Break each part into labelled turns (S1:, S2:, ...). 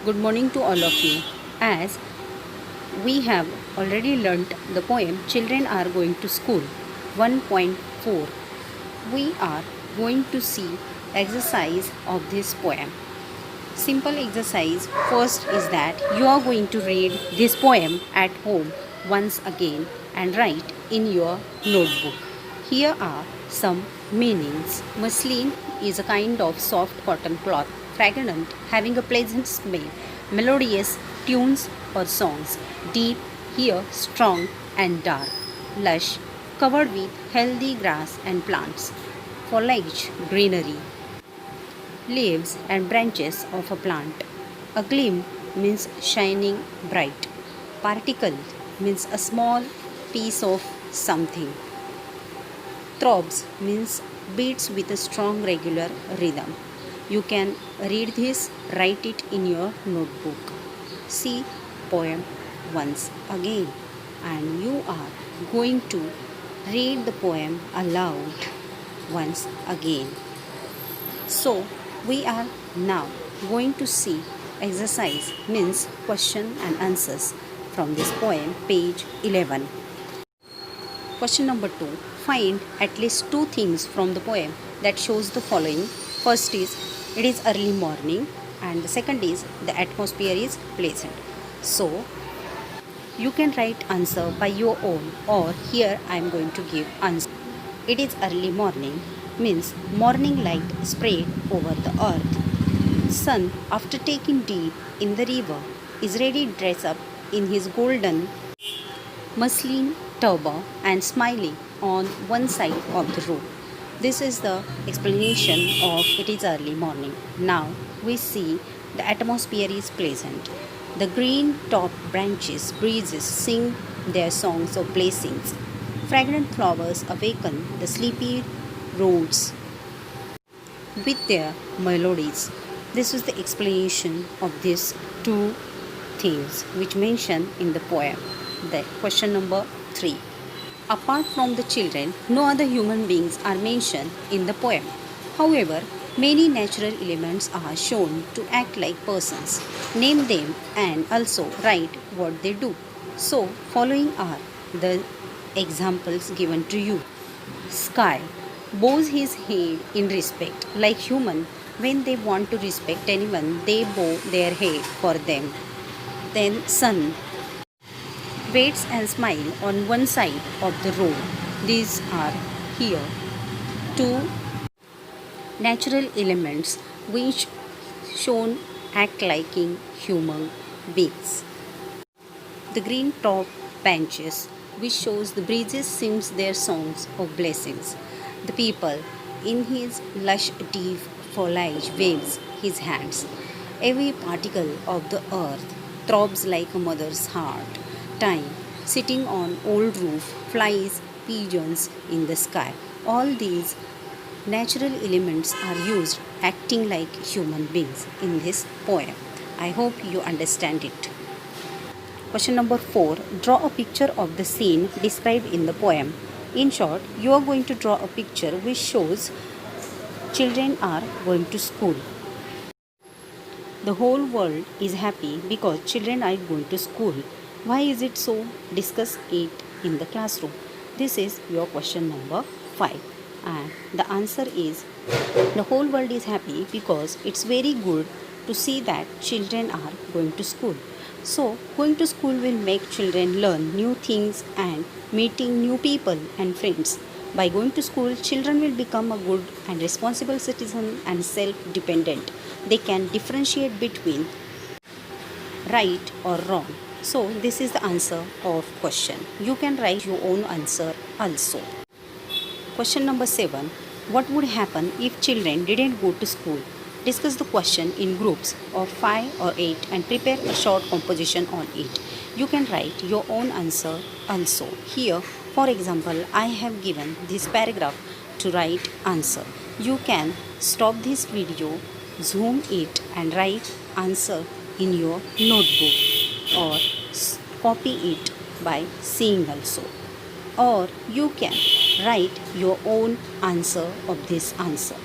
S1: Good morning to all of you. As we have already learnt the poem Children Are Going to School 1.4, we are going to see exercise of this poem. Simple exercise first is that you are going to read this poem at home once again and write in your notebook. Here are some meanings. Muslin is a kind of soft cotton cloth, fragrant, having a pleasant smell, melodious tunes or songs, deep, here strong and dark, lush, covered with healthy grass and plants, foliage, greenery, leaves and branches of a plant. A gleam means shining bright. Particle means a small piece of something. Throbs means beats with a strong regular rhythm. You can read this, write it in your notebook. See poem once again, and you are going to read the poem aloud once again. So, we are now going to see exercise means question and answers from this poem, page 11. Question number 2. Find at least two things from the poem that shows the following. First is it is early morning, and the second is the atmosphere is pleasant. So, you can write answer by your own, or here I am going to give answer. It is early morning means morning light spread over the earth. Sun, after taking dip in the river, is ready dressed up in his golden muslin turban and smiling on one side of the road. This is the explanation of it is early morning. Now we see the atmosphere is pleasant. The green topped branches breezes sing their songs of blessings. Fragrant flowers awaken the sleepy roads with their melodies. This is the explanation of these two things which mentioned in the poem. The question number 3. Apart from the children, no other human beings are mentioned in the poem. However, many natural elements are shown to act like persons. Name them and also write what they do. So, following are the examples given to you. Sky bows his head in respect. Like human, when they want to respect anyone, they bow their head for them. Then sun waits and smile on one side of the road. These are here two natural elements which shown act like human beings. The green top benches which shows the breezes sings their songs of blessings. The people in his lush deep foliage waves his hands. Every particle of the earth throbs like a mother's heart. Time sitting on old roof flies pigeons in the sky. All these natural elements are used acting like human beings in this poem. I hope you understand it. Question number 4. Draw a picture of the scene described in the poem. In short, you are going to draw a picture which shows children are going to school. The whole world is happy because children are going to school. Why is it so? Discuss it in the classroom. This is your question number 5. And the answer is the whole world is happy because it's very good to see that children are going to school. So, going to school will make children learn new things and meeting new people and friends. By going to school, children will become a good and responsible citizen and self-dependent. They can differentiate between right or wrong. So, this is the answer of question. You can write your own answer also. Question number 7. What would happen if children didn't go to school? Discuss the question in groups of 5 or 8 and prepare a short composition on it. You can write your own answer also. Here, for example, I have given this paragraph to write answer. You can stop this video, zoom it and write answer in your notebook or copy it by seeing also. Or you can write your own answer of this answer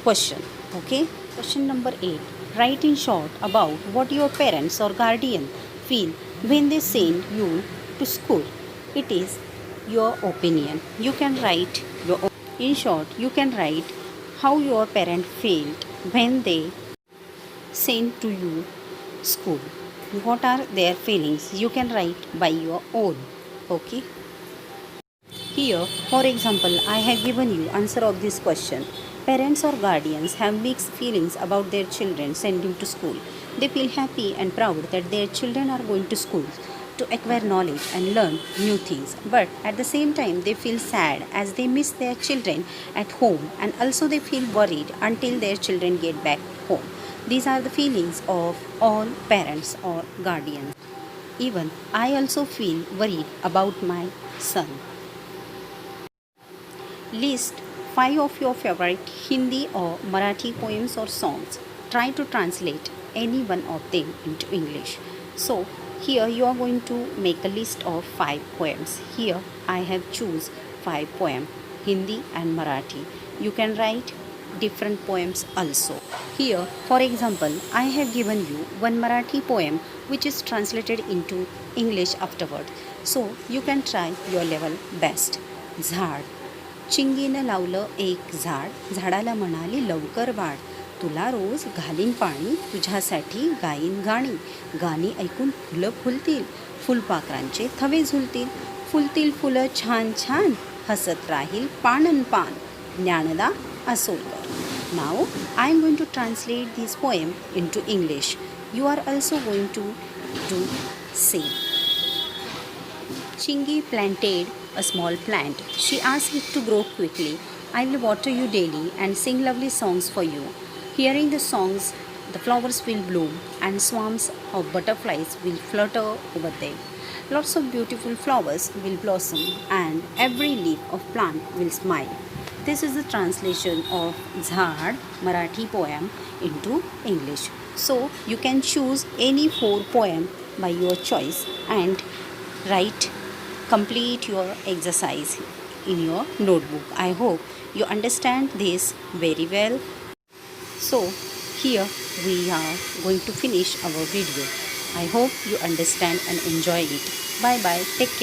S1: question. Okay, question number 8. Write in short about what your parents or guardian feel when they send you to school. It is your opinion. You can write in short, you can write how your parent felt when they sent to you school. What are their feelings? You can write by your own. Okay. Here, for example, I have given you answer of this question. Parents or guardians have mixed feelings about their children sending to school. They feel happy and proud that their children are going to school to acquire knowledge and learn new things. But at the same time, they feel sad as they miss their children at home, and also they feel worried until their children get back home. These are the feelings of all parents or guardians. Even I also feel worried about my son. List 5 of your favorite Hindi or Marathi poems or songs. Try to translate any one of them into English. So, here you are going to make a list of 5 poems. Here I have choose 5 poems, Hindi and Marathi. You can write different poems also. Here, for example, I have given you one Marathi poem which is translated into English afterward. So, you can try your level best. झाड चिंगीनं लावलं एक झाड, झाडाला म्हणाली लवकर वाढ, तुला रोज घालीन पाणी, तुझ्यासाठी गाईन गाणी, गाणी ऐकून फुलं फुलतील, फुलपाखरांचे थवे झुलतील, फुलतील फुलं छान छान, हसत राहील पाणन पान. Dnyanada Asolkar. Now I am going to translate this poem into English. You are also going to do same. Chingy planted a small plant. She asked it to grow quickly. I will water you daily and sing lovely songs for you. Hearing the songs, the flowers will bloom and swarms of butterflies will flutter over them. Lots of beautiful flowers will blossom and every leaf of plant will smile. This is the translation of Zhad Marathi poem into English. So you can choose any 4 poem by your choice and write, complete your exercise in your notebook. I hope you understand this very well. So here we are going to finish our video. I hope you understand and enjoy it. Bye bye. Take care.